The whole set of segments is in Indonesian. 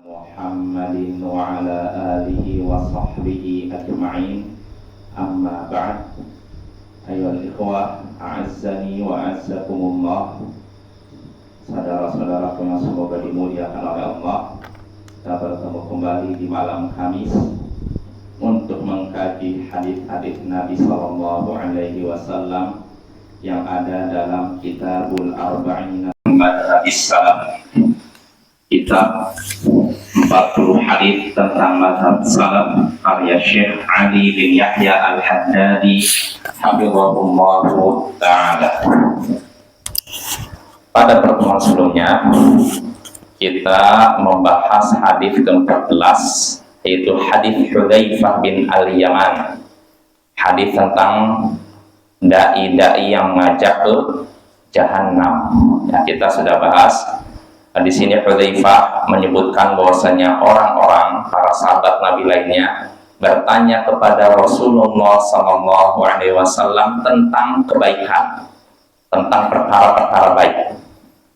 Muhammadin wa ala alihi wa sahbihi ajma'in. Amma ba'd. Ayyuhal ikhwah, a'azzani wa a'azzakumullah. Saudara-saudaraku yang semoga dimuliakan oleh Allah, kita bertemu kembali di malam Kamis untuk mengkaji hadis-hadis Nabi sallallahu alaihi wasallam yang ada dalam Kitabul Arba'in Hadis Salaf. Kitab 40 hadis tentang mazhab salaf karya Syekh Ali bin Yahya Al-Haddadi hafizahullahu ta'ala. Pada pertemuan sebelumnya kita membahas hadis ke-14, yaitu hadis Hudzaifah bin Al-Yaman, hadis tentang dai-dai yang mengajak ke Jahannam. Ya, kita sudah bahas. Di sini Hudzaifah menyebutkan bahwasanya orang-orang para sahabat Nabi lainnya bertanya kepada Rasulullah sallallahu alaihi wasallam tentang kebaikan, tentang perkara-perkara baik.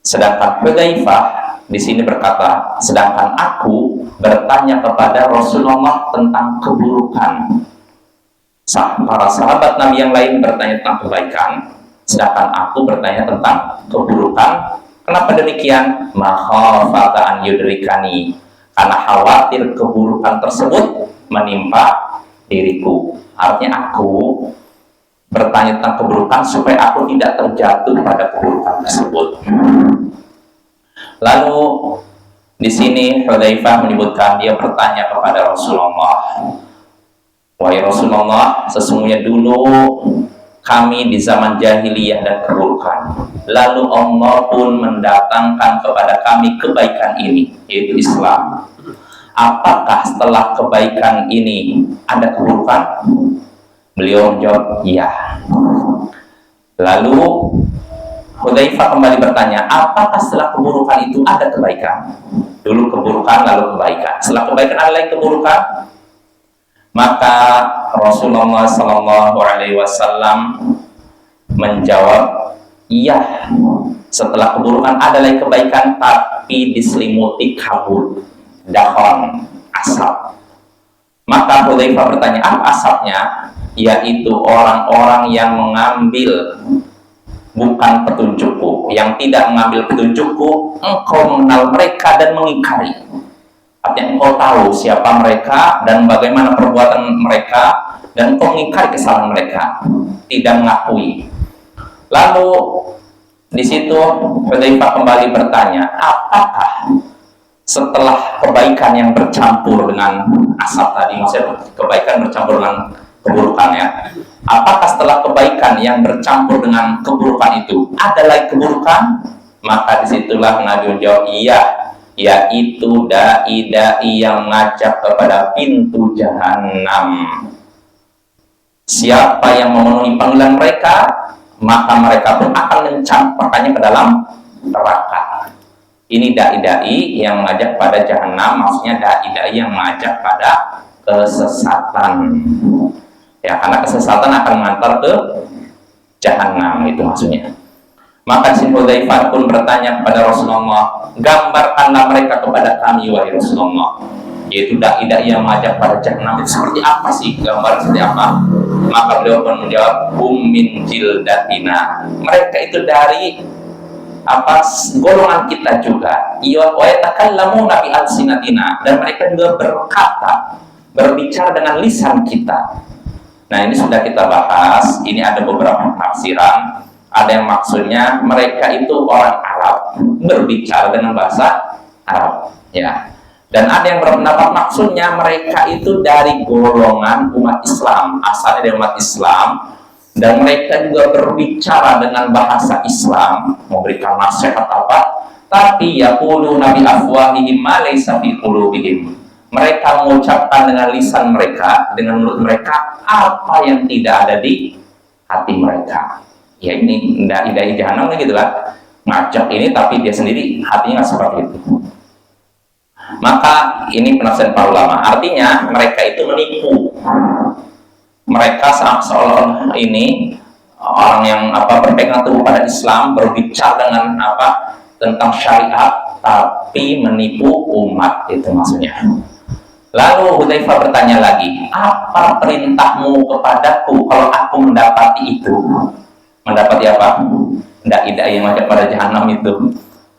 Sedangkan Hudzaifah di sini berkata, sedangkan aku bertanya kepada Rasulullah tentang keburukan. Para sahabat Nabi yang lain bertanya tentang kebaikan, sedangkan aku bertanya tentang keburukan. Kenapa demikian? Makhafata an yudrikani, karena khawatir keburukan tersebut menimpa diriku. Artinya aku bertanya tentang keburukan supaya aku tidak terjatuh pada keburukan tersebut. Lalu di sini Hudzaifah menyebutkan dia bertanya kepada Rasulullah, wahai Rasulullah, sesungguhnya dulu kami di zaman jahiliyah dan keburukan. Lalu Allah pun mendatangkan kepada kami kebaikan ini, yaitu Islam. Apakah setelah kebaikan ini ada keburukan? Beliau menjawab, iya. Lalu Hudzaifah kembali bertanya, apakah setelah keburukan itu ada kebaikan? Dulu keburukan, lalu kebaikan. Setelah kebaikan ada lagi keburukan? Maka Rasulullah sallallahu alaihi wasallam menjawab, iya, setelah keburukan ada lagi kebaikan, tapi diselimuti kabut, dahon, asap. Maka Hudzaifah bertanya, apa asapnya? Yaitu orang-orang yang mengambil bukan petunjukku, yang tidak mengambil petunjukku, engkau mengenal mereka dan mengingkari. Artinya engkau tahu siapa mereka dan bagaimana perbuatan mereka, dan engkau mengingkari kesalahan mereka, tidak mengakui. Lalu di situ Hudzaifah kembali bertanya, apakah setelah kebaikan yang bercampur dengan asap tadi, maksudnya kebaikan bercampur dengan keburukan ya, apakah setelah kebaikan yang bercampur dengan keburukan itu ada lagi keburukan? Maka disitulah Nabi menjawab, iya, yaitu dai-dai yang mengajak kepada pintu Jahannam. Siapa yang memenuhi panggilan mereka, maka mereka pun akan mencampakkannya ke dalam neraka. Ini dai-dai yang mengajak pada Jahannam, maksudnya dai-dai yang mengajak pada kesesatan. Ya, karena kesesatan akan mengantar ke Jahannam, itu maksudnya. Maka si Hudzaifah pun bertanya kepada Rasulullah, gambarkanlah mereka kepada kami, wahai Rasulullah. Yaitu dai-dai yang mengajak pada Jahannam itu seperti apa sih? Gambar seperti apa? Maka beliau pun menjawab, min jildatina. Mereka itu dari golongan kita juga. Wa yatakallamuna bi alsinatina, dan mereka juga berbicara dengan lisan kita. Nah, ini sudah kita bahas. Ini ada beberapa tafsiran. Ada yang maksudnya mereka itu orang Arab berbicara dengan bahasa Arab, ya. Dan ada yang berpendapat maksudnya mereka itu dari golongan umat Islam, asalnya dari umat Islam, dan mereka juga berbicara dengan bahasa Islam, memberikan nasihat apa, tapi yaquluna bi afwahihim ma laysa fi qulubihim. Mereka mengucapkan dengan lisan mereka, dengan mulut mereka, apa yang tidak ada di hati mereka. Ya, ini dai-dai Jahannam gitu lah, ngajak ini tapi dia sendiri hatinya nggak seperti itu. Maka ini penafsiran para ulama, artinya mereka itu menipu. Mereka seolah ini orang yang berpegang teguh pada Islam, berbicara dengan tentang syariat, tapi menipu umat, itu maksudnya. Lalu Hudzaifah bertanya lagi, apa perintahmu kepadaku kalau aku mendapati itu? Mendapati apa? Dai-dai yang mengajak pada jahanam itu,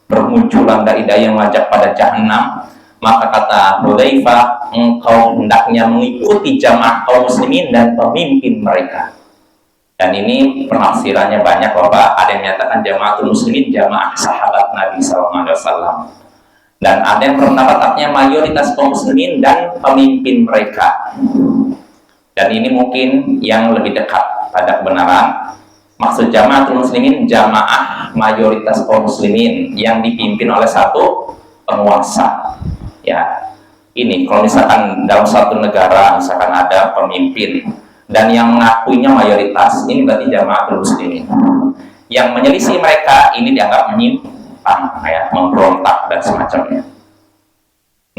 bermunculan dai-dai yang mengajak pada jahanam. Maka kata Hudzaifah, engkau hendaknya mengikuti jamaah kaum muslimin dan pemimpin mereka. Dan ini penafsirannya banyak, Bapak. Ada yang menyatakan jamaatul muslimin, jamaah sahabat Nabi SAW. Dan ada yang berpendapat artinya mayoritas kaum muslimin dan pemimpin mereka. Dan ini mungkin yang lebih dekat pada kebenaran. Maksud jamaatul muslimin, jamaah mayoritas kaum muslimin yang dipimpin oleh satu penguasa. Ya, ini kalau misalkan dalam suatu negara misalkan ada pemimpin dan yang mengakuinya mayoritas, ini berarti jamaatul muslimin. Yang menyelisih mereka ini dianggap menyimpang, ya, memberontak dan semacamnya.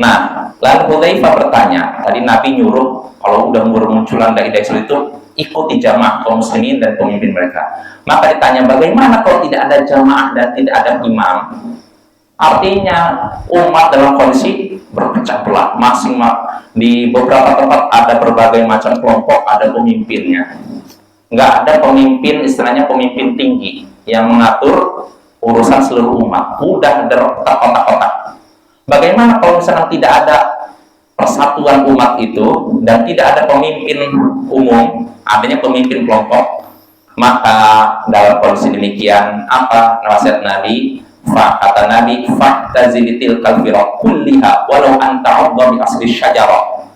Nah, lalu Hudzaifah bertanya, tadi Nabi nyuruh kalau udah bermunculan dai-dai itu ikuti jamaah kaum muslimin dan pemimpin mereka. Maka ditanya, bagaimana kalau tidak ada jamaah dan tidak ada imam? Artinya umat dalam kondisi berpecah belah, masing-masing di beberapa tempat ada berbagai macam kelompok, ada pemimpinnya. Nggak ada pemimpin, istilahnya pemimpin tinggi yang mengatur urusan seluruh umat. Udah terkotak-kotak. Bagaimana kalau misalnya tidak ada persatuan umat itu dan tidak ada pemimpin umum, adanya pemimpin kelompok? Maka dalam kondisi demikian, apa nasihat Nabi? Kata Nabi, "Fahtazilitil kalfirah kulliha walau anta 'adha bi asli syajarah."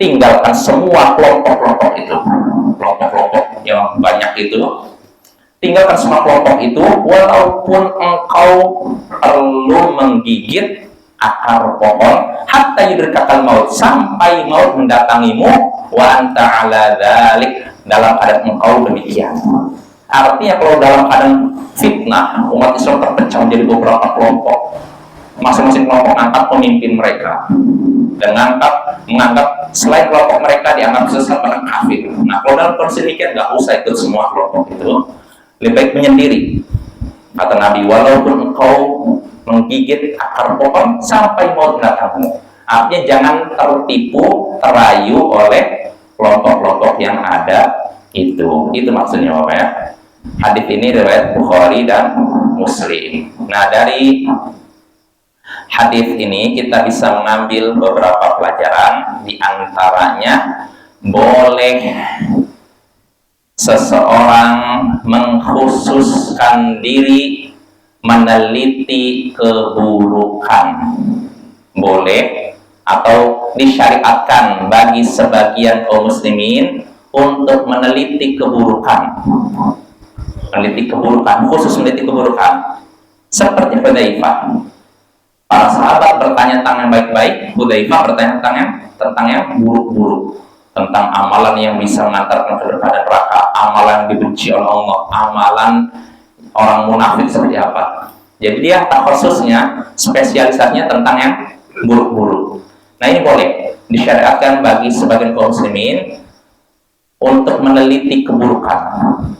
Tinggalkan semua kelompok-kelompok itu, kelompok-kelompok yang banyak itu. Tinggalkan semua kelompok itu, walaupun engkau perlu menggigit akar pohon, hatta yudrikakal maut, sampai maut mendatangimu, wa anta 'ala dzalik, dalam keadaan engkau demikian. Artinya kalau dalam keadaan fitnah, umat Islam terpecah menjadi beberapa kelompok, masing-masing kelompok angkat pemimpin mereka dan menganggap selain kelompok mereka dianggap sesat dan kafir. Nah, kalau dalam kondisi demikian nggak usah ikut semua kelompok itu, lebih baik menyendiri. Kata Nabi, walaupun engkau menggigit akar pohon sampai mau datangmu. Artinya jangan tertipu, terayu oleh kelompok-kelompok yang ada itu. Itu maksudnya, Bapak, ya. Hadis ini riwayat Bukhari dan Muslim. Nah, dari hadis ini kita bisa mengambil beberapa pelajaran. Di antaranya, boleh seseorang mengkhususkan diri meneliti keburukan. Boleh atau disyariatkan bagi sebagian kaum muslimin untuk meneliti keburukan. Meneliti keburukan, khusus meneliti keburukan. Seperti Hudzaifah. Para sahabat bertanya tentang yang baik-baik, Hudzaifah bertanya tentang yang buruk-buruk. Tentang amalan yang bisa mengantarkan ke neraka, amalan yang dibenci oleh Allah, amalan orang munafik seperti apa. Jadi dia tak khususnya, spesialisasinya tentang yang buruk-buruk. Nah, ini boleh disyariatkan bagi sebagian kaum muslimin untuk meneliti keburukan,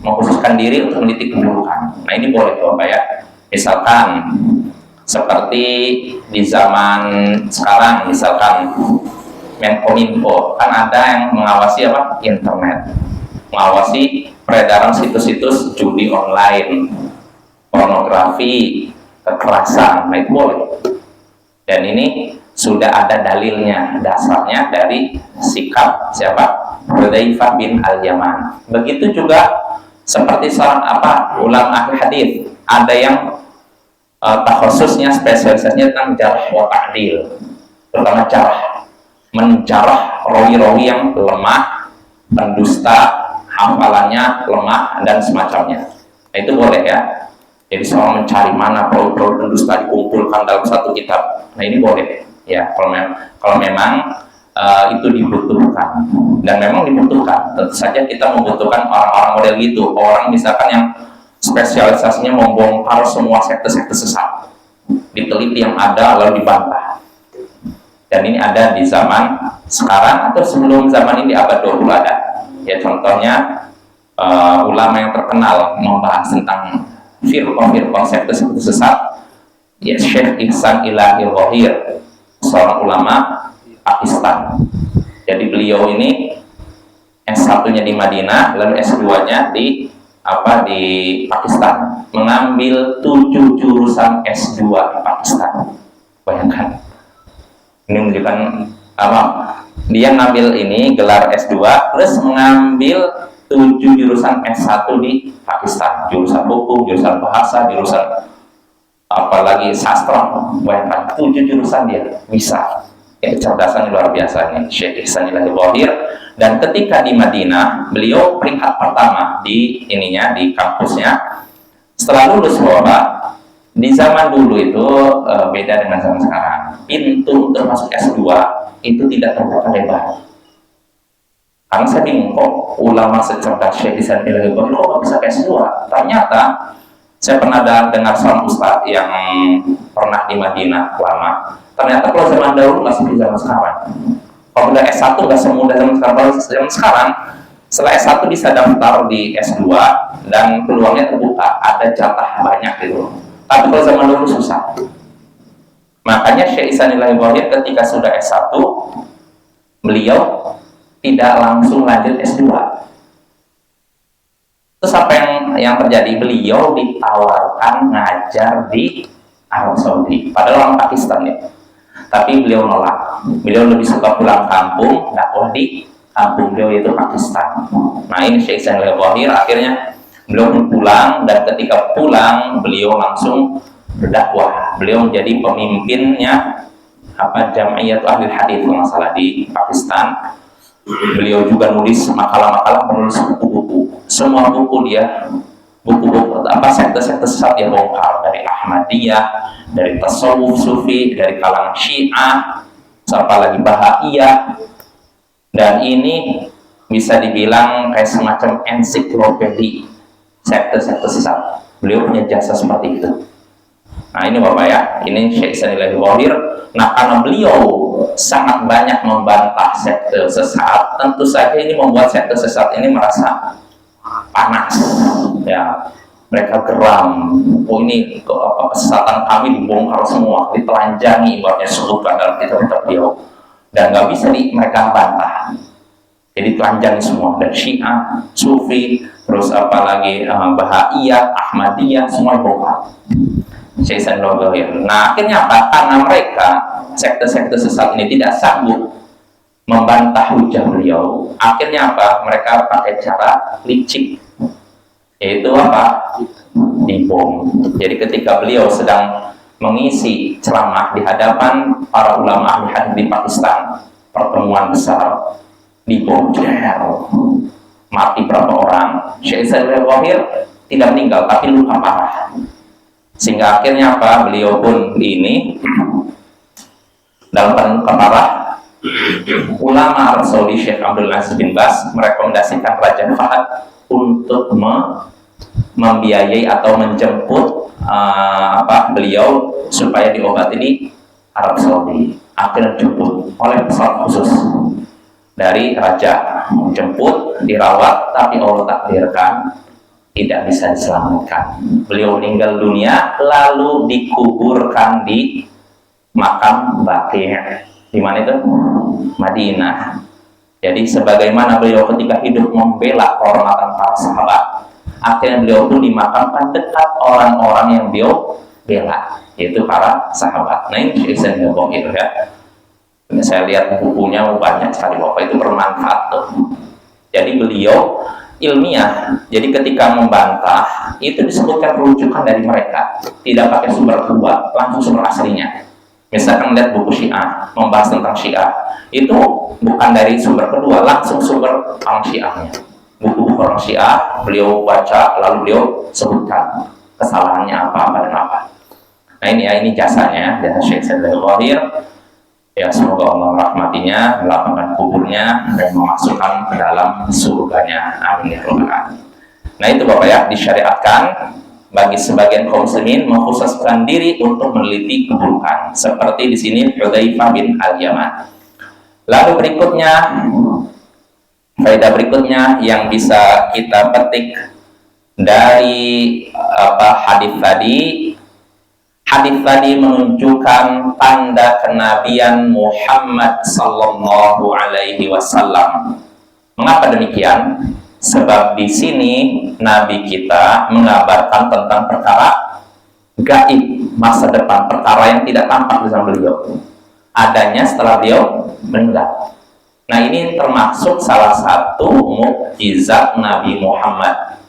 mengkhususkan diri untuk meneliti keburukan. Nah, ini boleh, Bapak, ya. Misalkan seperti di zaman sekarang, misalkan Menkominfo, kan ada yang mengawasi apa? Internet, mengawasi peredaran situs-situs judi online, pornografi, kekerasan. Nah, itu boleh. Dan ini sudah ada dalilnya, dasarnya dari sikap siapa? Hudzaifah bin Al-Yaman. Begitu juga seperti seorang ulama ahli hadis, ada yang khususnya spesialisasinya tentang jarh wa ta'dil, terutama jarh, menjarah rawi-rawi yang lemah, pendusta, hafalannya lemah dan semacamnya. Nah, itu boleh, ya. Jadi seorang mencari mana perawi-perawi pendusta dikumpulkan dalam satu kitab. Nah, ini boleh, ya. Kalau memang itu dibutuhkan, dan memang dibutuhkan. Tentu saja kita membutuhkan orang-orang model gitu, orang misalkan yang spesialisasinya membongkar semua sekte-sekte sesat, diteliti yang ada lalu dibantah. Dan ini ada di zaman sekarang atau sebelum zaman ini, di abad 20 ada. Ya, contohnya ulama yang terkenal membahas tentang firqah sekte-sekte sesat ya Syekh Ihsan Ilahi Dhahir, seorang ulama Pakistan. Jadi beliau ini S1-nya di Madinah, lalu S2-nya di Pakistan, mengambil 7 jurusan S2 di Pakistan. Bayangkan, ini menunjukkan apa? Dia ngambil ini gelar S2 plus mengambil 7 jurusan S1 di Pakistan, jurusan hukum, jurusan bahasa, jurusan apalagi sastra. Bayangkan 7 jurusan dia bisa. Kecerdasan luar biasa nih Syekh Ihsan Ilahi Dhahir. Dan ketika di Madinah, beliau peringkat pertama di kampusnya. Setelah lulus wabah, di zaman dulu itu beda dengan zaman sekarang. Pintu untuk masuk S2 itu tidak terbuka lebar. Karena saya bingung, kok ulama secerdas Syekh Ihsan Ilahi Dhahir kok nggak bisa ke S2? Ternyata saya pernah dengar seorang ustaz yang pernah di Madinah lama. Ternyata kalau zaman dahulu nggak seperti zaman sekarang. Kalau udah S1 nggak semudah zaman sekarang. Kalau zaman sekarang, setelah S1 bisa daftar di S2 dan peluangnya terbuka, ada jatah banyak gitu. Tapi kalau zaman dulu susah. Makanya Syekh Ihsan Ilahi Dhahir ketika sudah S1, beliau tidak langsung lanjut S2. Terus apa yang terjadi? Beliau ditawarkan ngajar di Arab Saudi, padahal orang Pakistan ya. Tapi beliau nolak. Beliau lebih suka pulang kampung, dakwah di kampung beliau yaitu Pakistan. Nah ini Syekh Ihsan Ilahi Dhahir, akhirnya beliau pun pulang, dan ketika pulang beliau langsung berdakwah. Beliau menjadi pemimpinnya Jam'iyat Ahli Hadits kalau nggak salah di Pakistan. Beliau juga nulis makalah-makalah, menulis buku-buku. Semua buku dia, buku-buku sekte-sekte sesat dia bongkar, dari Ahmadiyah, dari tasawuf sufi, dari kalangan Syiah, sampai lagi Bahaiyah. Dan ini bisa dibilang kayak semacam ensiklopedi sekte-sekte sesat. Beliau punya jasa seperti itu. Nah ini Bapak ya, ini Syekh Ihsan Ilahi Dhahir. Nah karena beliau sangat banyak membantah sekte sesat, tentu saja ini membuat sekte sesat ini merasa panas ya. Mereka geram, oh ini kesesatan kami dibongkar semua, ditelanjangi, ibaratnya sebutkan dalam kitab-kitab beliau, dan nggak bisa mereka bantah. Jadi telanjangi semua, dari Syiah, Sufi, terus apalagi Bahaiyah, Ahmadiyah, semua bongkar. Syekh Ihsan Ilahi Dhahir. Nah akhirnya apa? Karena mereka sekte-sekte sesat ini tidak sanggup membantah hujah beliau, akhirnya apa? Mereka pakai cara licik, yaitu apa? Dibom. Jadi ketika beliau sedang mengisi ceramah di hadapan para ulama ahli hadits di Pakistan, pertemuan besar, dibom, mati berapa orang. Syekh Ihsan Ilahi Dhahir tidak meninggal tapi luka parah, sehingga akhirnya apa? Beliau pun ini dalam keadaan luka parah. Ulama Arab Saudi Syekh Abdul Aziz bin Baz merekomendasikan Raja Fahad untuk membiayai atau menjemput beliau supaya diobati di Arab Saudi. Akhirnya dijemput oleh pesawat khusus dari Raja, menjemput, dirawat, tapi Allah takdirkan tidak bisa diselamatkan. Beliau meninggal dunia lalu dikuburkan di makam Baqi'. Di mana itu? Madinah. Jadi sebagaimana beliau ketika hidup membela kehormatan para sahabat, akhirnya beliau pun dimakamkan dekat orang-orang yang beliau bela, yaitu para sahabat. Nah ini Syekh Ihsan Ilahi Dhahir ya. Saya lihat bukunya banyak sekali Bapak, itu bermanfaat tuh. Jadi beliau ilmiah. Jadi ketika membantah itu disebutkan rujukan dari mereka, tidak pakai sumber kedua, langsung sumber aslinya. Misalkan lihat buku Syiah membahas tentang Syiah, itu bukan dari sumber kedua, langsung sumber orang Syiahnya. Buku-buku orang Syiah beliau baca, lalu beliau sebutkan kesalahannya apa dan apa. Nah ini jasanya dari Syekh Ihsan Ilahi Dhahir. Ya semoga Allah merahmatinya, melapangkan kuburnya, dan memasukkan ke dalam surganya. Amin ya rabbal alamin. Nah itu Bapak ya, disyariatkan bagi sebagian kaum muslimin mengkhususkan diri untuk meneliti keburukan, seperti di sini Hudzaifah bin Al-Yaman. Lalu berikutnya, faedah berikutnya yang bisa kita petik dari hadis tadi, Hadis tadi menunjukkan tanda kenabian Muhammad sallallahu alaihi wasallam. Mengapa demikian? Sebab di sini Nabi kita mengabarkan tentang perkara gaib, masa depan, perkara yang tidak tampak di zaman beliau, adanya setelah beliau meninggal. Nah, ini termasuk salah satu mukjizat Nabi Muhammad.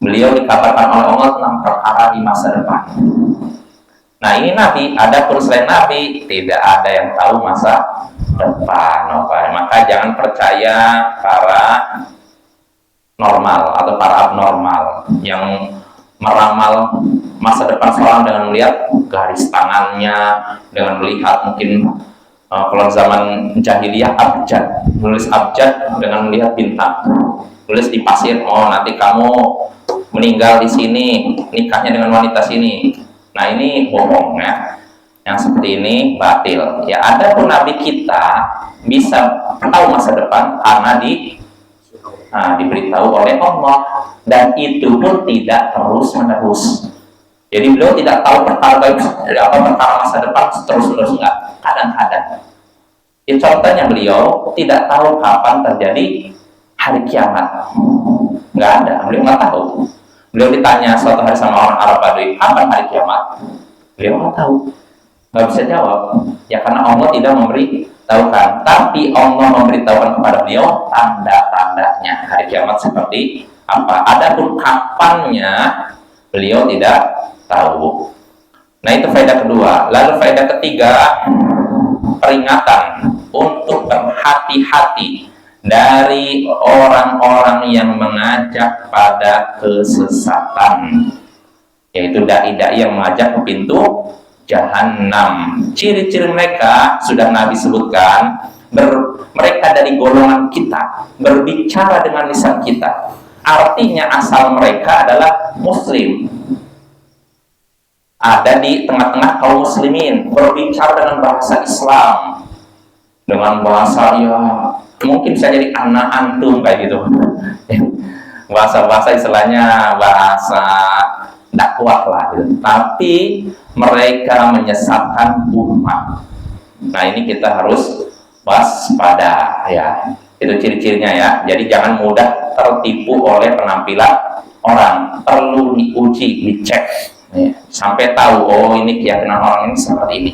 Beliau dikabarkan oleh Allah tentang perkara di masa depan. Nah, ini Nabi, ada pun selain Nabi, tidak ada yang tahu masa depan. Maka jangan percaya para normal atau para abnormal yang meramal masa depan seorang dengan melihat garis tangannya, dengan melihat mungkin kalau zaman jahiliyah abjad, menulis abjad dengan melihat bintang, tulis di pasir, oh nanti kamu meninggal di sini, nikahnya dengan wanita sini. Nah, ini bohong ya. Yang seperti ini batil. Ya, ada pun Nabi kita bisa tahu masa depan karena diberitahu oleh Allah, dan itu pun tidak terus menerus. Jadi beliau tidak tahu perkara masa depan terus-menerus, enggak. Kadang-kadang. Ya, contohnya beliau tidak tahu kapan terjadi hari kiamat. Enggak ada, beliau nggak tahu. Beliau ditanya suatu hari sama orang Arab Badui, kapan hari kiamat? Beliau nggak tahu, nggak bisa jawab. Ya, karena Allah tidak memberitahukan. Tapi Allah memberitahukan kepada beliau tanda-tandanya hari kiamat seperti apa. Adapun kapannya beliau tidak tahu. Nah, itu faedah kedua. Lalu faedah ketiga, peringatan untuk berhati-hati dari orang-orang yang mengajak pada kesesatan, yaitu dai-dai yang mengajak ke pintu jahanam. Ciri-ciri mereka sudah Nabi sebutkan. Mereka dari golongan kita, berbicara dengan lisan kita, artinya asal mereka adalah muslim, ada di tengah-tengah kaum muslimin, berbicara dengan bahasa Islam, dengan bahasa ya mungkin bisa jadi anak antum kayak gitu. Bahasa-bahasa istilahnya bahasa dakwah lah gitu. Tapi mereka menyesatkan umat. Nah, ini kita harus waspada ya. Itu ciri-cirinya ya. Jadi jangan mudah tertipu oleh penampilan orang. Perlu diuji, dicek ya, sampai tahu oh ini keyakinan orang ini seperti ini.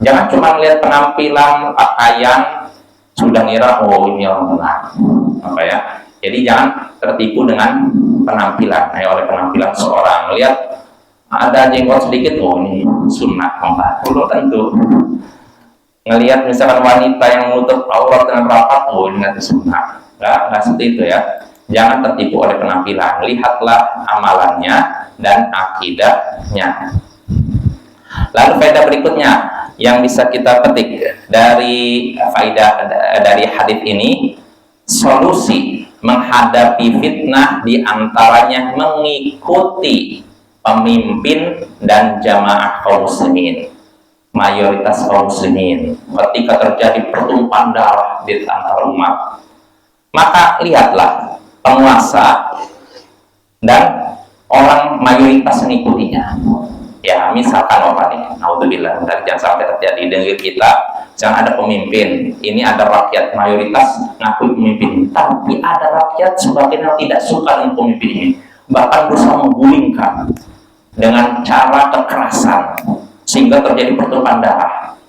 Jangan cuma lihat penampilan, pakaian, sudah ngira oh ini orang benar, apa ya? Jadi jangan tertipu dengan penampilan. Oleh penampilan seorang, lihat ada jenggot sedikit, oh ini sunnah, belum tentu. Ngelihat misalkan wanita yang menutup aurat dengan rapat, oh ini nanti sunnah. Nggak seperti itu ya. Jangan tertipu oleh penampilan. Lihatlah amalannya dan akidahnya. Lalu faedah berikutnya yang bisa kita petik dari faedah dari hadis ini, solusi menghadapi fitnah diantaranya mengikuti pemimpin dan jamaah kaum muslimin, mayoritas kaum muslimin. Ketika terjadi pertumpahan darah di antara umat, maka lihatlah penguasa dan orang mayoritas mengikutinya. Ya, misalkan apa nih, naudzubillah, jangan sampai terjadi di negeri kita. Jangan ada pemimpin, ini ada rakyat mayoritas ngaku pemimpin, tapi ada rakyat sebagian yang tidak suka dengan pemimpin ini, bahkan berusaha menggulingkan dengan cara kekerasan sehingga terjadi pertumpahan darah.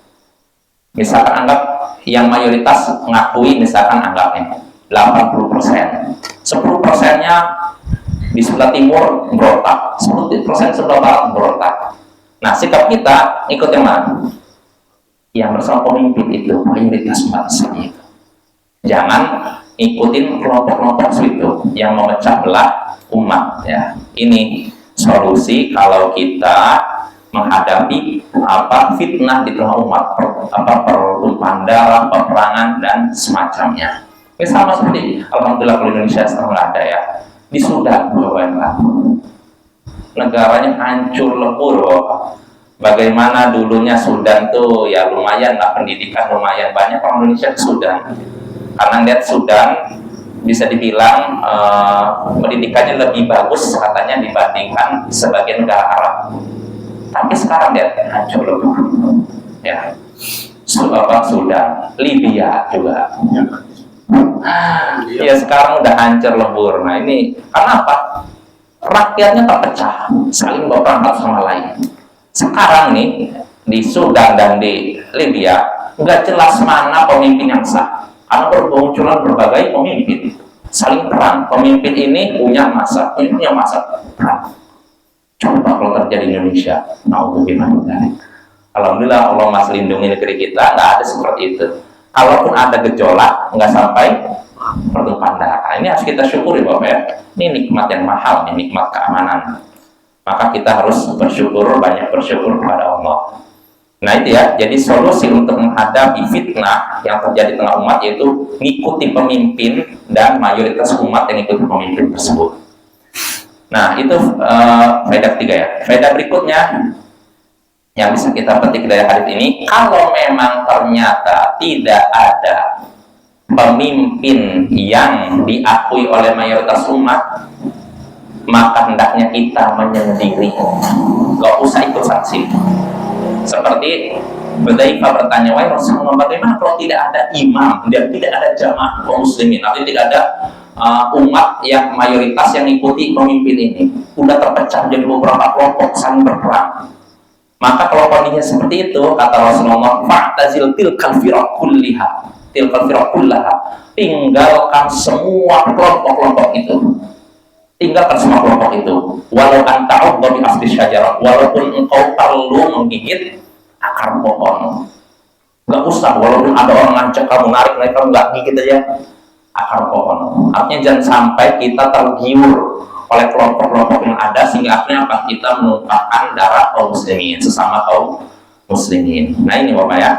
Misalkan anggap yang mayoritas mengakui, misalkan anggapnya 80%, 10%-nya di sebelah timur berontak, 10% sebelah barat berontak. Nah, sikap kita ikut yang mana? Yang bersama pemimpin itu, mayoritas umat Islam itu. Jangan ikutin kelompok-kelompok itu yang memecah belah umat ya. Ini solusi kalau kita menghadapi fitnah di tengah umat, pertumpahan darah, peperangan dan semacamnya. Ini sama seperti alhamdulillah kalau Indonesia sekarang ada ya. Di Sudan, negaranya hancur lebur. Bagaimana dulunya Sudan tuh ya lumayan lah, pendidikan lumayan banyak orang Indonesia di Sudan. Karena lihat Sudan bisa dibilang pendidikannya lebih bagus katanya dibandingkan sebagian negara Arab. Tapi sekarang ya hancur lebur. Ya, Sudan, Libya juga. Ya sekarang udah hancur lebur. Nah ini karena apa? Rakyatnya terpecah, saling berperang sama lain. Sekarang nih di Sudan dan di Libya nggak jelas mana pemimpin yang sah karena bermunculan berbagai pemimpin saling perang. Pemimpin ini punya masa, ini punya masa perang. Coba kalau terjadi di Indonesia, alhamdulillah Allah masih lindungi negeri kita, nggak ada seperti itu. Kalaupun ada gejolak, nggak sampai pertumpahan darah. Ini harus kita syukuri Bapak ya. Ini nikmat yang mahal, ini nikmat keamanan. Maka kita harus bersyukur, banyak bersyukur kepada Allah. Nah itu ya, jadi solusi untuk menghadapi fitnah yang terjadi di tengah umat yaitu ngikuti pemimpin dan mayoritas umat yang ikuti pemimpin tersebut. Nah itu faedah ketiga ya. Faedah berikutnya yang bisa kita petik dari hadis ini, kalau memang ternyata tidak ada pemimpin yang diakui oleh mayoritas umat, maka hendaknya kita menyendiri, gak usah ikut sanksi. Seperti Hudzaifah bertanya, wahai Rasulullah, bagaimana kalau tidak ada imam dan tidak ada jamaah kaum muslimin, artinya tidak ada umat yang mayoritas yang ikuti pemimpin ini, udah terpecah jadi beberapa kelompok saling berperang. Maka kalau kondisinya seperti itu, kata Rasulullah, fa'tazil tilkal firaq kulliha, tinggalkan semua kelompok-kelompok itu. Tinggalkan semua kelompok itu. Walau anta'ud bi asli syajarah, walaupun engkau perlu menggigit akar pohon. Gak usah, walaupun ada orang ngajak kamu narik, kamu gak gigit aja akar pohon. Artinya jangan sampai kita tergiur oleh kelompok-kelompok yang ada sehingga akhirnya apa, kita menumpahkan darah kaum muslimin, sesama kaum muslimin. Nah ini Bapak ya,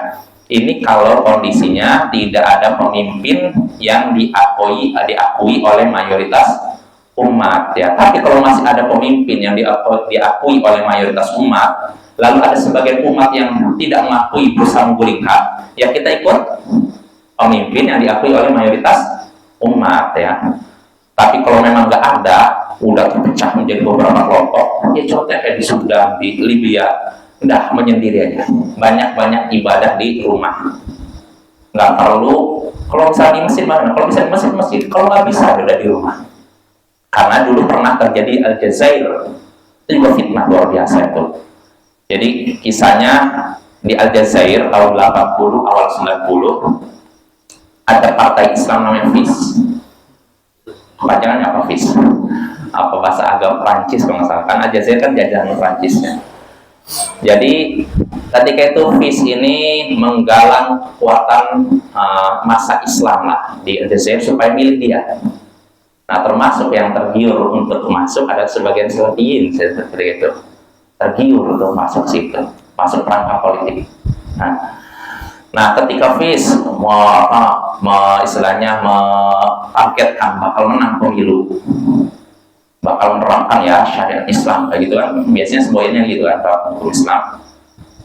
ini kalau kondisinya tidak ada pemimpin yang diakui oleh mayoritas umat ya. Tapi kalau masih ada pemimpin yang diakui oleh mayoritas umat, lalu ada sebagian umat yang tidak mengakui, berusaha menggulingkan, ya kita ikut pemimpin yang diakui oleh mayoritas umat ya. Tapi kalau memang nggak ada, udah terpecah menjadi beberapa kelompok, ya contohnya kayak di Sudan, di Libya, udah menyendiri aja, banyak-banyak ibadah di rumah, nggak perlu. Kalau misalnya di masjid mana? Kalau bisa di masjid, kalau nggak bisa udah di rumah. Karena dulu pernah terjadi Aljazair, itu juga fitnah luar biasa itu. Jadi kisahnya di Aljazair tahun 80 awal 90 ada partai Islam namanya FIS. Kepanjangannya apa FIS? Apa bahasa agama Prancis kalau nggak salah, kan Aljazair kan jajahan Prancis ya. Jadi ketika itu FIS ini menggalang kekuatan massa Islam lah di Aljazair supaya milih dia. Nah termasuk yang tergiur untuk masuk ada sebagian Salafiyin seperti itu, tergiur untuk masuk situ, masuk perangkap politik. Nah ketika FIS istilahnya targetkan bakal menang pemilu, bakal menerapkan ya syariat Islam kayak gitu kan, biasanya semuanya gitu kan, hukum Islam,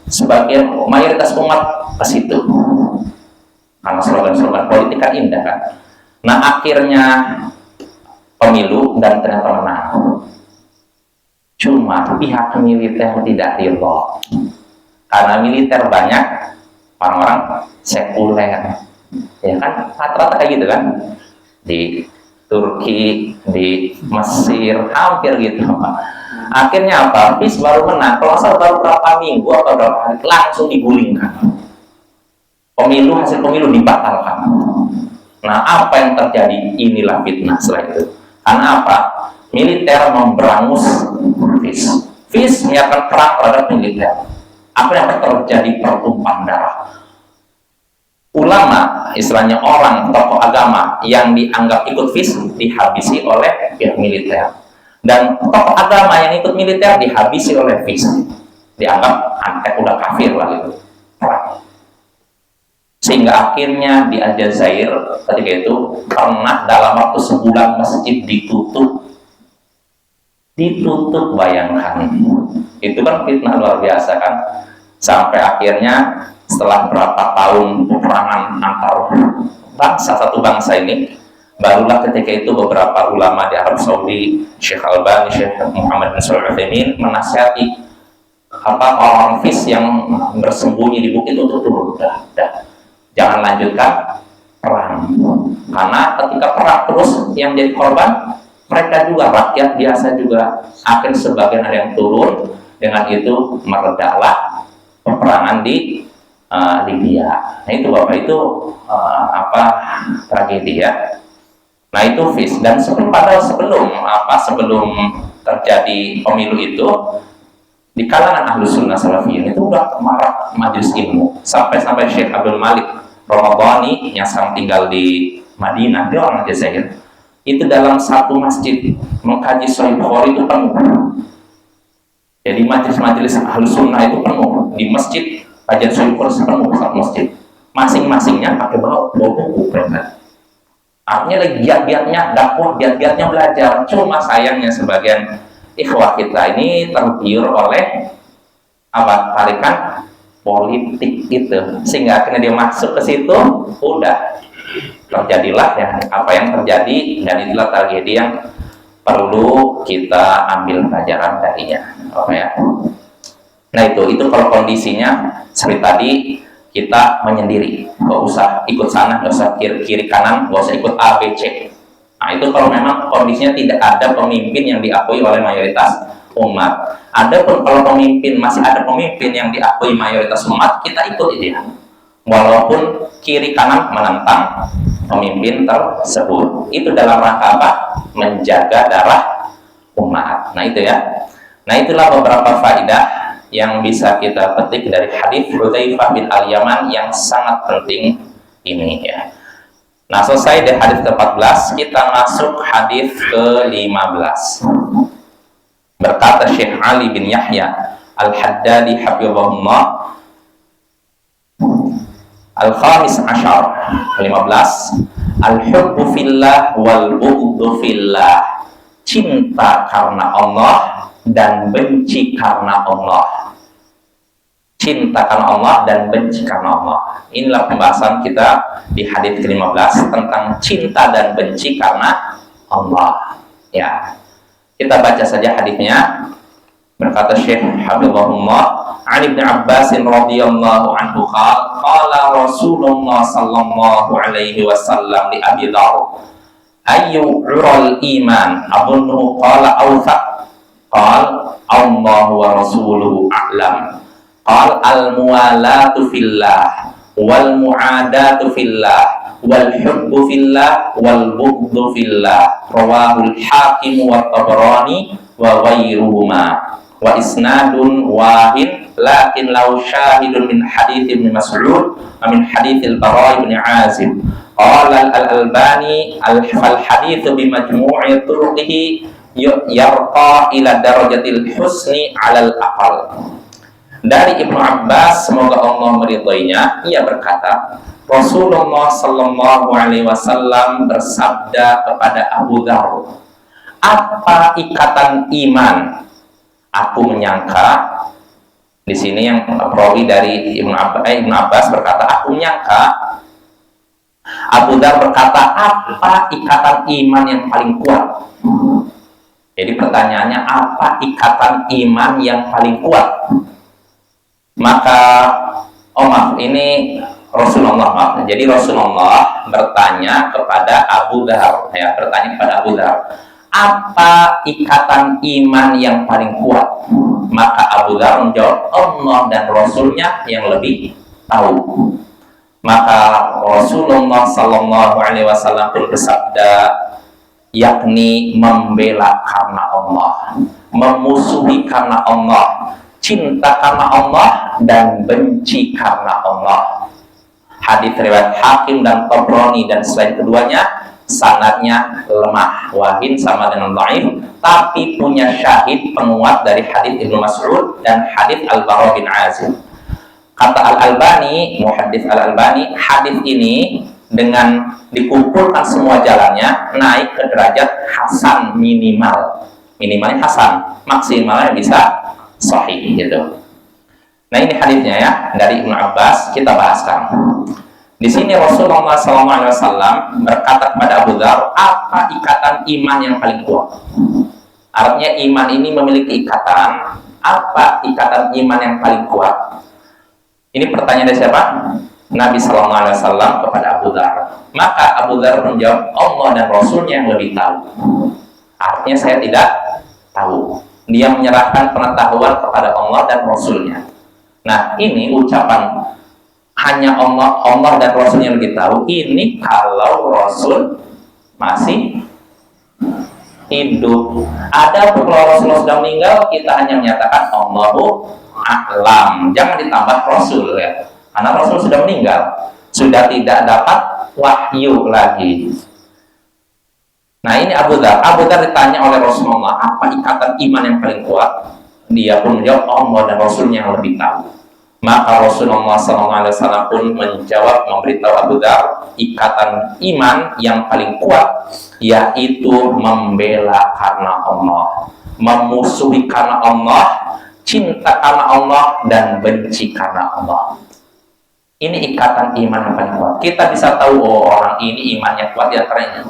sebagian mayoritas umat ke situ karena slogan-slogan politik kan indah kan. Nah akhirnya pemilu dan ternyata menang, cuma pihak militer tidak ridho karena militer banyak orang-orang sekuler ya kan, rata-rata kayak gitu kan, di Turki, di Mesir, hampir gitu. Akhirnya apa? FIS baru menang, kalau asal baru berapa minggu atau berapa hari langsung digulingkan. Hasil pemilu dibatalkan. Nah, apa yang terjadi? Inilah fitnah setelah itu. Karena apa? Militer memberangus FIS. FIS menyiapkan perang terhadap militer. Apa yang terjadi? Pertumpahan darah. Ulama, istilahnya orang tokoh agama yang dianggap ikut FIS dihabisi oleh pihak militer, dan tokoh agama yang ikut militer dihabisi oleh FIS, dianggap udah kafir lah gitu. Sehingga akhirnya di Aljazair ketika itu pernah dalam waktu sebulan masjid ditutup, bayangkan itu kan fitnah luar biasa kan, sampai akhirnya setelah berapa tahun peperangan antar satu bangsa ini, barulah ketika itu beberapa ulama di Arab Saudi, Syekh Albani, Syekh Muhammad bin Shalih Al-Utsaimin menasihati orang fis yang bersembunyi di bukit untuk turun. Udah, jangan lanjutkan perang. Karena ketika perang terus yang jadi korban mereka juga, rakyat biasa juga. Akhir sebagian ada yang turun, dengan itu meredaklah peperangan di Libya. Nah itu Bapak, itu tragedi ya. Nah itu fis. Dan sebelum terjadi pemilu itu, di kalangan ahlu sunnah salafiyin itu udah marak majelis ilmu, sampai Syekh Abdul Malik Ramadhani yang sekarang tinggal di Madinah, dia orang Jazair, itu dalam satu masjid mengkaji Sahih Bukhari itu penuh. Jadi majelis ahlu sunnah itu penuh di masjid, kajian Sahih Bukhari penuh satu masjid, masing-masingnya pakai bawa buku kan. Artinya lagi giat-giatnya dakwah, giat-giatnya belajar. Cuma sayangnya sebagian ikhwah kita ini tergiur oleh tarikan politik itu, sehingga akhirnya dia masuk ke situ, udah terjadilah ya apa yang terjadi, dan itulah tragedi yang perlu kita ambil pelajaran darinya. Ya. Nah itu kalau kondisinya seperti tadi, kita menyendiri, nggak usah ikut sana, nggak usah kiri kanan, nggak usah ikut A, B, C. Nah itu kalau memang kondisinya tidak ada pemimpin yang diakui oleh mayoritas umat. Adapun kalau masih ada pemimpin yang diakui mayoritas umat, kita ikut dia, walaupun kiri kanan menentang pemimpin tersebut. Itu dalam rangka apa? Menjaga darah umat. Nah itu ya. Nah itulah beberapa faedah yang bisa kita petik dari hadis Hudzaifah bin Al-Yaman yang sangat penting ini ya. Nah selesai dari hadis ke-14, kita masuk hadis ke-15. Berkata Syekh Ali bin Yahya Al-Haddadi hafizahullah, Al-Khamis Ashar, 15, Al-Hubbu fillah wal bughdu fillah. Cinta karena Allah dan benci karena Allah. Cinta karena Allah dan benci karena Allah. Inilah pembahasan kita di hadis ke-15 tentang cinta dan benci karena Allah. Ya, kita baca saja hadisnya. Berkata Syekh Habibullah, Ali bin Abbas radhiyallahu anhu qala Rasulullah sallallahu alaihi wasallam li Abi Dzar, ayyu ural iman abunnu qala awthaq, qala Allah wa rasuluhu a'lam, qala al muwalatu fillah wal mu'adatu fillah wal hubbu fillah wal bughdu fillah, rawahul hakim wa tabarani wa ghairuhuma wa isnadun wahid lakin law syahidun min hadits Ibnu Mas'ud wa min hadits al-Bara' bin Azib. Qala al-Albani al-hadits bi majmu'i turuqihi yarqa ila darajatil husni 'alal aqal. Dari Ibnu Abbas, semoga Allah meridhoinya, ia berkata, Rasulullah sallallahu alaihi wasallam bersabda kepada Abu Dzar, apa ikatan iman? Aku menyangka, di sini yang perawi dari Ibnu Abbas berkata, aku menyangka. Abu Dzar berkata, apa ikatan iman yang paling kuat? Jadi pertanyaannya, apa ikatan iman yang paling kuat? Maka ini Rasulullah, jadi Rasulullah bertanya kepada Abu Dzar, apa ikatan iman yang paling kuat? Maka Abu Dzar menjawab, Allah dan Rasulnya yang lebih tahu. Maka Rasulullah sallallahu alaihi wasallam pun bersabda, yakni membela karena Allah, memusuhi karena Allah, cinta karena Allah, dan benci karena Allah. Hadis riwayat Hakim dan Tabrani, dan selain keduanya sanadnya lemah, wahin sama dengan dhaif, tapi punya syahid penguat dari hadis Ibnu Mas'ud dan hadis Al-Bara' bin Azib. Kata Al-Albani, muhaddits Al-Albani, hadis ini dengan dikumpulkan semua jalannya naik ke derajat hasan minimal. Minimalnya hasan, maksimalnya bisa sahih gitu. Nah ini hadisnya ya dari Ibnu Abbas, kita bahas sekarang. Di sini Rasulullah SAW berkata kepada Abu Dzar, apa ikatan iman yang paling kuat? Artinya iman ini memiliki ikatan. apa ikatan iman yang paling kuat? Ini pertanyaan dari siapa? Nabi Sallallahu Alaihi Wasallam kepada Abu Dzar. Maka Abu Dzar menjawab, Allah dan Rasulnya yang lebih tahu. Artinya saya tidak tahu. Dia menyerahkan pengetahuan kepada Allah dan Rasulnya. Nah, ini ucapan hanya Allah dan Rasulnya yang lebih tahu. Ini kalau Rasul masih hidup. Ada kalau Rasulullah sudah meninggal, kita hanya menyatakan Allahu a'lam. Jangan ditambah Rasul ya. Karena Rasul sudah meninggal, sudah tidak dapat wahyu lagi. Nah, ini Abu Dzar. Abu Dzar ditanya oleh Rasulullah, apa ikatan iman yang paling kuat? Dia pun menjawab, Allah dan Rasulnya yang lebih tahu. Maka Rasulullah SAW pun menjawab, memberitahu Abu Dzar, ikatan iman yang paling kuat yaitu membela karena Allah, memusuhi karena Allah, cinta karena Allah, dan benci karena Allah. Ini ikatan iman yang paling kuat. Kita bisa tahu, oh, orang ini imannya kuat di antaranya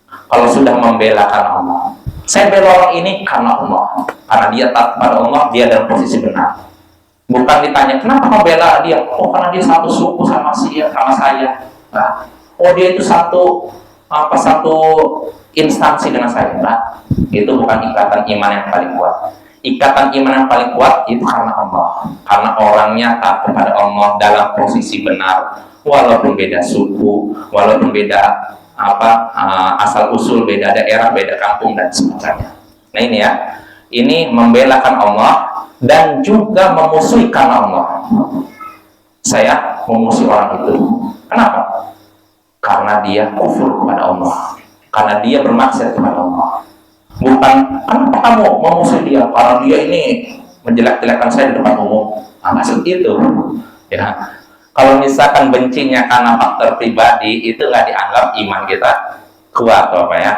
kalau sudah membela karena Allah. Saya bela orang ini karena Allah, karena dia taat kepada Allah, dia dalam posisi benar. Bukan ditanya, kenapa kamu bela dia? Oh, karena dia satu suku sama saya. Nah, oh, dia itu satu instansi dengan saya. Nah, itu bukan ikatan iman yang paling kuat. Ikatan iman yang paling kuat itu karena Allah, karena orangnya taat kepada Allah dalam posisi benar, walaupun beda suku, walaupun beda asal usul, beda daerah, beda kampung dan semacamnya. Nah, ini ya, ini membelakan Allah dan juga memusuhi karena Allah. Saya memusuhi orang itu. Kenapa? Karena dia kufur kepada Allah, karena dia bermaksiat kepada Allah. Bukan, kenapa kamu memusuhi dia? Karena dia ini menjelek-jelekan saya di depan umum. Nah, maksud itu ya. Kalau misalkan bencinya karena faktor pribadi, itu nggak dianggap iman kita kuat, Bapak ya.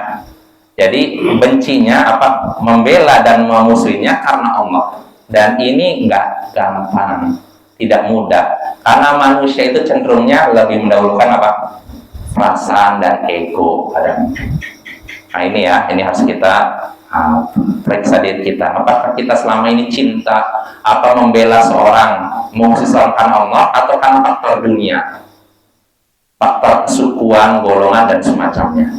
Jadi bencinya membela dan memusuhinya karena Allah. Dan ini nggak gampang, tidak mudah. Karena manusia itu cenderungnya lebih mendahulukan perasaan dan ego kadang. Nah, ini ya, ini harus kita periksa diri kita. Apakah kita selama ini cinta membela seorang, memusuhi seorang karena Allah, atau karena faktor dunia, faktor kesukuan, golongan, dan semacamnya.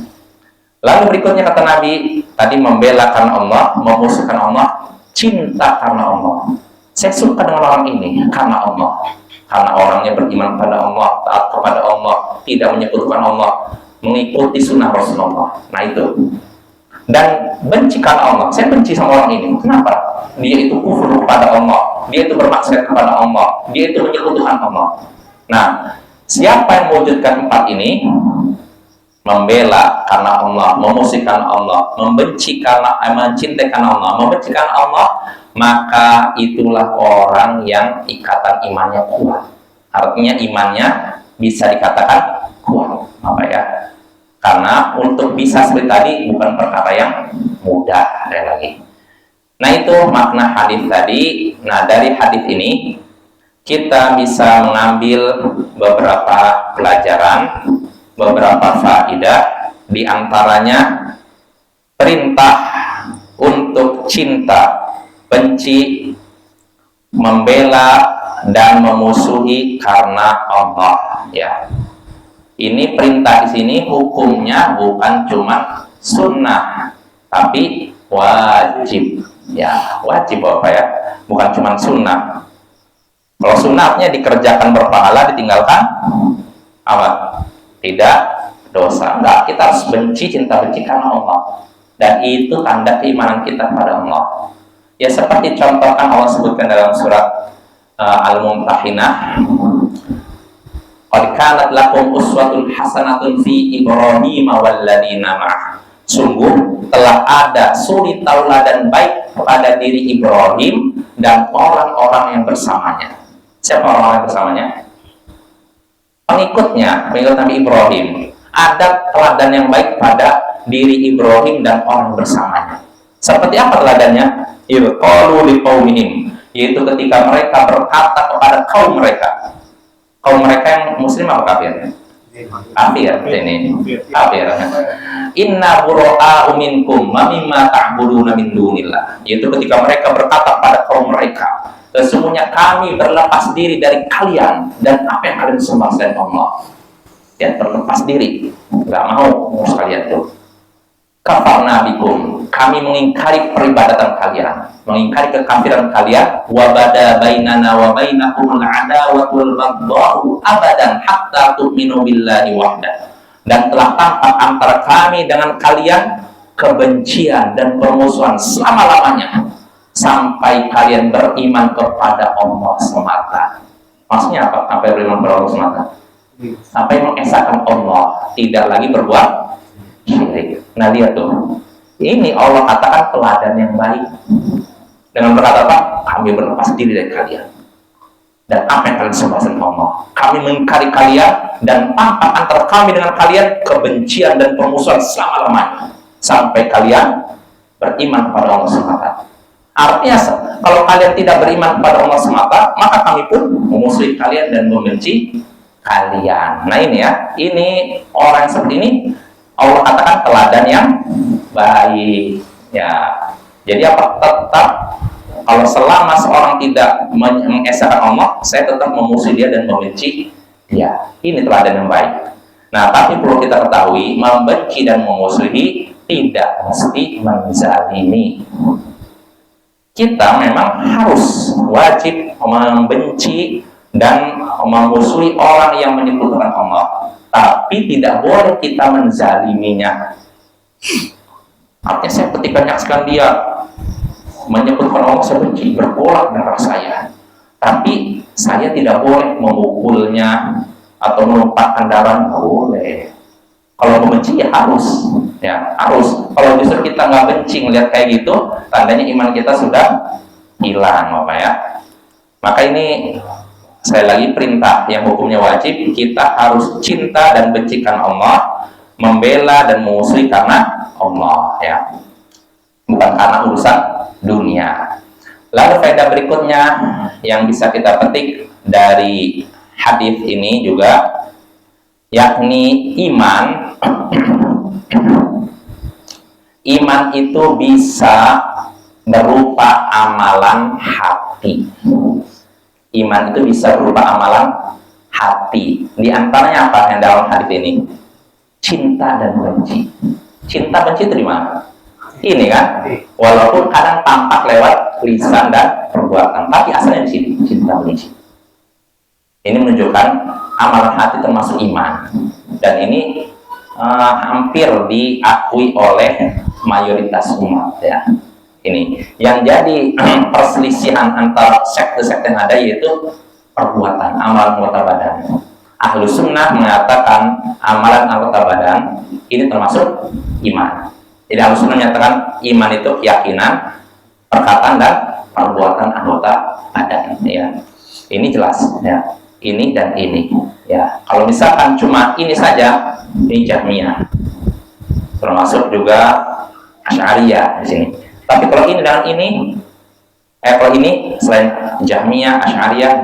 Lalu berikutnya kata Nabi, tadi membela karena Allah, memusuhi karena Allah, cinta karena Allah. Saya suka dengan orang ini karena Allah, karena orangnya beriman kepada Allah, taat kepada Allah, tidak menyekutukan Allah, mengikuti sunnah Rasulullah. Nah, itu. Dan benci karena Allah. Saya benci sama orang ini. Kenapa? Dia itu kufur kepada Allah, dia itu bermaksiat kepada Allah, dia itu menyekutukan Allah. Nah, siapa yang mewujudkan empat ini? Membela karena Allah, memusuhi karena Allah, mencintai karena Allah, membenci karena Allah, maka itulah orang yang ikatan imannya kuat. Artinya imannya bisa dikatakan kuat. Apa ya? Karena untuk bisa seperti tadi bukan perkara yang mudah, ada lagi. Nah, itu makna hadis tadi. Nah, dari hadis ini kita bisa mengambil beberapa pelajaran, beberapa faedah, di antaranya perintah untuk cinta, benci, membela, dan memusuhi karena Allah. Ya. Ini perintah di sini hukumnya bukan cuma sunnah, tapi wajib. Ya, wajib Bapak ya, bukan cuma sunnah. Kalau sunnahnya dikerjakan berpahala, ditinggalkan apa? Tidak dosa. Enggak, kita harus cinta benci karena Allah. Dan itu tanda keimanan kita pada Allah. Ya, seperti contohkan Allah sebutkan dalam surat Al-Mumtahinah, qad kanat lakum uswatun hasanatun fi Ibrahim walladzina ma'ah. Sungguh telah ada suri tauladan baik kepada diri Ibrahim dan orang-orang yang bersamanya. Siapa orang-orang yang bersamanya? Pengikut Nabi Ibrahim. Ada teladan yang baik pada diri Ibrahim dan orang bersamanya. Seperti apa teladannya? Qalu liqaumihim, yaitu ketika mereka berkata kepada kaum mereka. Kaum mereka yang muslim apa kafir? Kafir ini. Kafir. Inna bura'a minkum mimma ta'buduna min dunillah. Yaitu ketika mereka berkata pada kaum mereka, sesungguhnya kami berlepas diri dari kalian dan apa yang kalian sembah selain Allah. Ya, berlepas diri, nggak mau sekalian tuh. Kafarna bikum, kami mengingkari peribadatan kalian, mengingkari kekafiran kalian. Wa bada bainana wa bainakumul adawatu wal baghdha'u abadan hatta tu'minu billahi wahdah. Dan telah tampak antara kami dengan kalian kebencian dan permusuhan selama-lamanya sampai kalian beriman kepada Allah semata. Maksudnya apa? Sampai beriman kepada Allah semata? Sampai mengesahkan Allah, tidak lagi berbuat syirik. Nah lihat tuh, ini Allah katakan teladan yang baik dengan berkata apa? Kami berlepas diri dari kalian dan apa yang kalian sembah selain Allah. Kami mengingkari kalian dan tampak antara kami dengan kalian kebencian dan permusuhan selama-lamanya sampai kalian beriman kepada Allah semata. Artinya kalau kalian tidak beriman kepada Allah semata, maka kami pun memusuhi kalian dan membenci kalian. Nah ini ya, ini orang seperti ini Allah katakan teladan yang baik ya. Jadi apa? Tetap kalau selama seorang tidak mengesahkan Allah, saya tetap memusuhi dia dan membenci dia. Ini teladan yang baik. Nah, tapi perlu kita ketahui, membenci dan memusuhi tidak mesti menzalimi. Kita memang harus wajib membenci dan memusuhi orang yang menyekutukan Allah, tapi tidak boleh kita menzaliminya. Artinya saya ketika menyaksikan dia menyebutkan Allah, saya benci, bergolak darah saya, tapi saya tidak boleh memukulnya atau menumpahkan darah. Boleh. Kalau membenci ya harus. Kalau justru kita nggak benci ngelihat kayak gitu, tandanya iman kita sudah hilang, Bapak ya. Maka ini sekali lagi perintah yang hukumnya wajib, kita harus cinta dan bencikan Allah, membela dan memusuhi karena Allah ya, bukan karena urusan dunia. Lalu faedah berikutnya yang bisa kita petik dari hadis ini juga, yakni iman itu bisa berupa amalan hati. Iman itu bisa berupa amalan hati. Di antaranya apa yang dalam hadis ini? Cinta dan benci. Cinta benci itu di mana? Ini kan, walaupun kadang tampak lewat lisan dan perbuatan, tapi asalnya di sini, cinta benci. Ini menunjukkan amalan hati termasuk iman, dan ini hampir diakui oleh mayoritas umat ya. Ini yang jadi perselisihan antara sekte-sekte yang ada, yaitu perbuatan, amalan anggota badan. Ahlu sunnah mengatakan amalan anggota badan ini termasuk iman. Jadi Ahlu sunnah menyatakan iman itu keyakinan, perkataan dan perbuatan anggota badan ya. Ini jelas ya. Ini dan ini ya. Kalau misalkan cuma ini saja, ini Jahmiyah, termasuk juga Asy'ariyah di sini. Tapi kalau ini dan ini, kalau ini selain Jahmiyah, Asy'ariyah,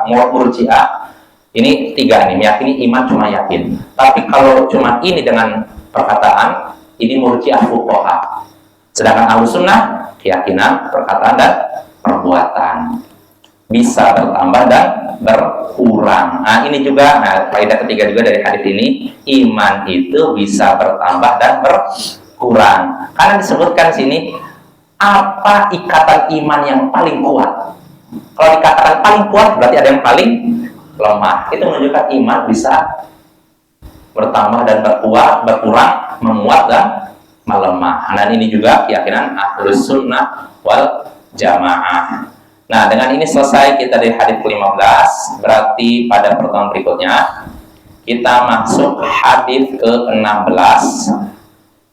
Murji'ah, ini tiga ini meyakini iman cuma yakin. Tapi kalau cuma ini dengan perkataan, ini Murji'ah fuqaha. Sedangkan Ahlus Sunnah keyakinan, perkataan dan perbuatan bisa bertambah dan berkurang. Nah ini juga, faedah ketiga juga dari hadis ini, iman itu bisa bertambah dan berkurang. Karena disebutkan sini, apa ikatan iman yang paling kuat? Kalau dikatakan paling kuat, berarti ada yang paling lemah. Itu menunjukkan iman bisa bertambah dan berkurang, menguat dan melemah. Dan ini juga keyakinan Ahlus Sunnah wal Jamaah. Nah, dengan ini selesai kita dari hadis ke-15. Berarti pada pertemuan berikutnya kita masuk hadis ke-16.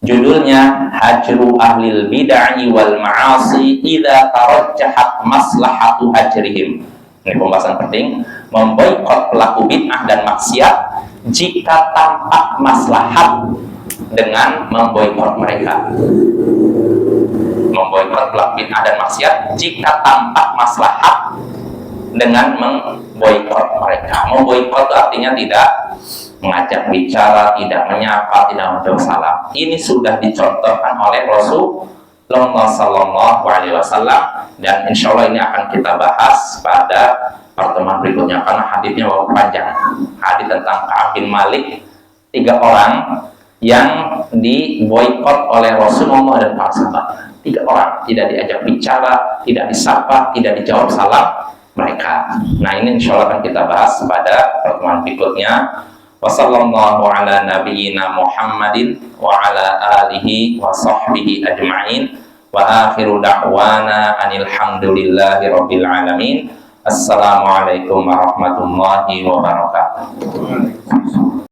Judulnya Hajru Ahlil Bid'ah wal Ma'asi idza tarajjahat maslahatu hajrihim. Ini pembahasan penting, memboikot pelaku bid'ah dan maksiat jika tampak maslahat dengan memboikot mereka. Memboikot pelaku bid'ah dan maksiat jika tampak maslahat dengan memboikot mereka. Memboikot itu artinya tidak mengajak bicara, tidak menyapa, tidak menjawab salam. Ini sudah dicontohkan oleh Rasulullah Sallallahu Alaihi Wasallam, dan insya Allah ini akan kita bahas pada pertemuan berikutnya karena hadisnya cukup panjang. Hadis tentang Ka'ab bin Malik, 3 orang yang diboikot oleh Rasulullah dan para sahabat. 3 orang tidak diajak bicara, tidak disapa, tidak dijawab salam mereka. Nah, ini insya Allah akan kita bahas pada pertemuan berikutnya. Wassallallahu ala nabiyyina Muhammadin wa ala alihi wa sahbihi ajma'in, wa akhiru da'wana anil hamdulillahi rabbil alamin. Assalamualaikum warahmatullahi wabarakatuh.